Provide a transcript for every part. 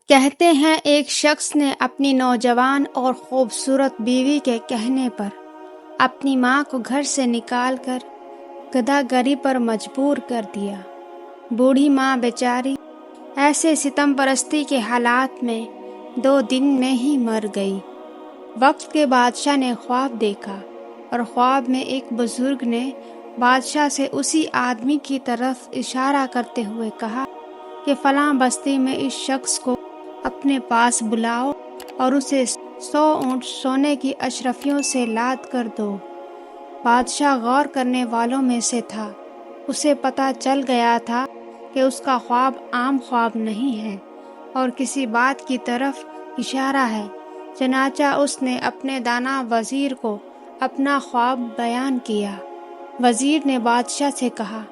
کہتے ہیں ایک شخص نے اپنی نوجوان اور خوبصورت بیوی کے کہنے پر اپنی ماں کو گھر سے نکال کر گدھا گری پر مجبور کر دیا۔ بوڑھی ماں بیچاری ایسے ستم پرستی کے حالات میں 2 دن میں ہی مر گئی۔ وقت کے بادشاہ نے خواب دیکھا اور خواب میں ایک بزرگ نے بادشاہ سے اسی آدمی کی طرف اشارہ کرتے ہوئے کہا کہ فلاں بستی میں اس شخص کو اپنے پاس بلاؤ اور اسے 100 اونٹ سونے کی اشرفیوں سے لاد کر دو۔ بادشاہ غور کرنے والوں میں سے تھا۔ اسے پتہ چل گیا تھا کہ اس کا خواب عام خواب نہیں ہے اور کسی بات کی طرف اشارہ ہے، چنانچہ اس نے اپنے دانا وزیر کو اپنا خواب بیان کیا۔ وزیر نے بادشاہ سے کہا،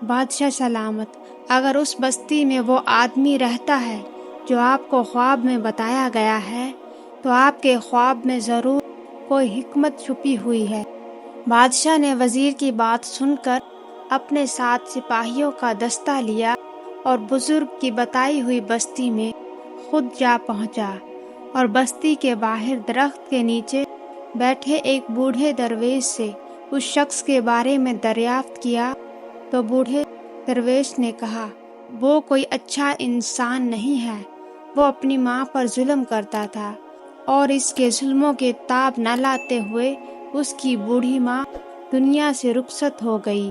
بادشاہ سلامت، اگر اس بستی میں وہ آدمی رہتا ہے جو آپ کو خواب میں بتایا گیا ہے تو آپ کے خواب میں ضرور کوئی حکمت چھپی ہوئی ہے۔ بادشاہ نے وزیر کی بات سن کر اپنے ساتھ سپاہیوں کا دستہ لیا اور بزرگ کی بتائی ہوئی بستی میں خود جا پہنچا اور بستی کے باہر درخت کے نیچے بیٹھے ایک بوڑھے درویش سے اس شخص کے بارے میں دریافت کیا تو بوڑھے درویش نے کہا، وہ کوئی اچھا انسان نہیں ہے، وہ اپنی ماں پر ظلم کرتا تھا اور اس کے ظلموں کے تاب نہ لاتے ہوئے اس کی بوڑھی ماں دنیا سے رخصت ہو گئی۔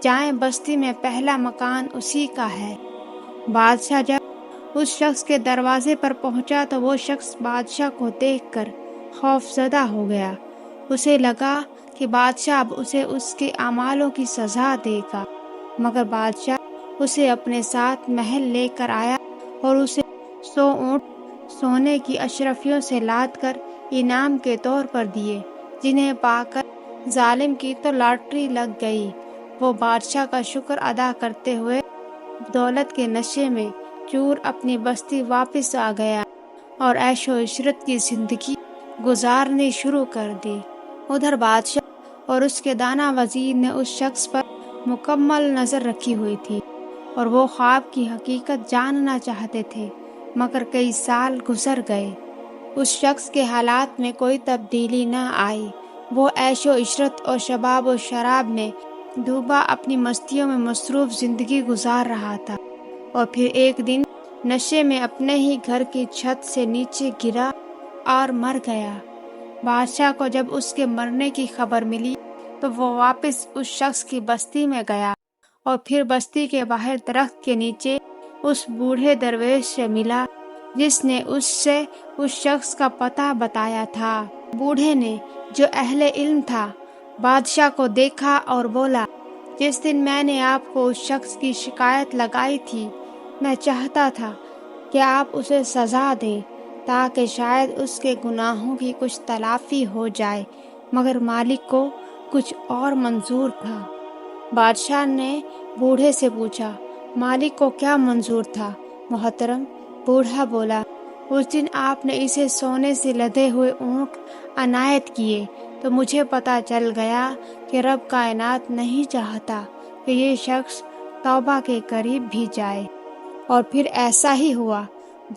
جائیں، بستی میں پہلا مکان اسی کا ہے۔ بادشاہ جب اس شخص کے دروازے پر پہنچا تو وہ شخص بادشاہ کو دیکھ کر خوف زدہ ہو گیا۔ اسے لگا کہ بادشاہ اب اسے اس کے اعمالوں کی سزا دے گا، مگر بادشاہ اسے اپنے ساتھ محل لے کر آیا اور اسے 100 اونٹ سونے کی اشرفیوں سے لاد کر انعام کے طور پر دیے، جنہیں پا کر ظالم کی تو لاٹری لگ گئی۔ وہ بادشاہ کا شکر ادا کرتے ہوئے دولت کے نشے میں چور اپنی بستی واپس آ گیا اور عیش و عشرت کی زندگی گزارنی شروع کر دی۔ ادھر بادشاہ اور اس کے دانا وزیر نے اس شخص پر مکمل نظر رکھی ہوئی تھی اور وہ خواب کی حقیقت جاننا چاہتے تھے، مگر کئی سال گزر گئے، اس شخص کے حالات میں کوئی تبدیلی نہ آئی۔ وہ عیش و عشرت اور شباب و شراب میں ڈوبا اپنی مستیوں میں مصروف زندگی گزار رہا تھا اور پھر ایک دن نشے میں اپنے ہی گھر کی چھت سے نیچے گرا اور مر گیا۔ بادشاہ کو جب اس کے مرنے کی خبر ملی تو وہ واپس اس شخص کی بستی میں گیا اور پھر بستی کے باہر درخت کے نیچے اس بوڑھے درویش سے ملا جس نے اسے اس شخص کا پتہ بتایا تھا۔ بوڑھے نے، جو اہل علم تھا، بادشاہ کو دیکھا اور بولا، جس دن میں نے آپ کو اس شخص کی شکایت لگائی تھی، میں چاہتا تھا کہ آپ اسے سزا دیں تاکہ شاید اس کے گناہوں کی کچھ تلافی ہو جائے، مگر مالک کو کچھ اور منظور تھا۔ بادشاہ نے بوڑھے سے پوچھا، مالک کو کیا منظور تھا محترم؟ بوڑھا بولا، اس دن آپ نے اسے سونے سے لدے ہوئے اونٹ عنایت کیے تو مجھے پتہ چل گیا کہ رب کائنات نہیں چاہتا کہ یہ شخص توبہ کے قریب بھی جائے، اور پھر ایسا ہی ہوا۔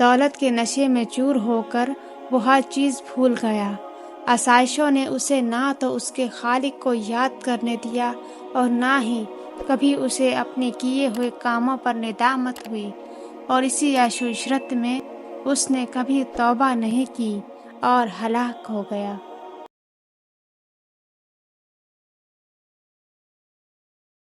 دولت کے نشے میں چور ہو کر وہ ہر چیز بھول گیا۔ آسائشوں نے اسے نہ تو اس کے خالق کو یاد کرنے دیا اور نہ ہی کبھی اسے اپنے کیے ہوئے کاموں پر ندامت ہوئی، اور اسی عیش و عشرت میں اس نے کبھی توبہ نہیں کی اور ہلاک ہو گیا۔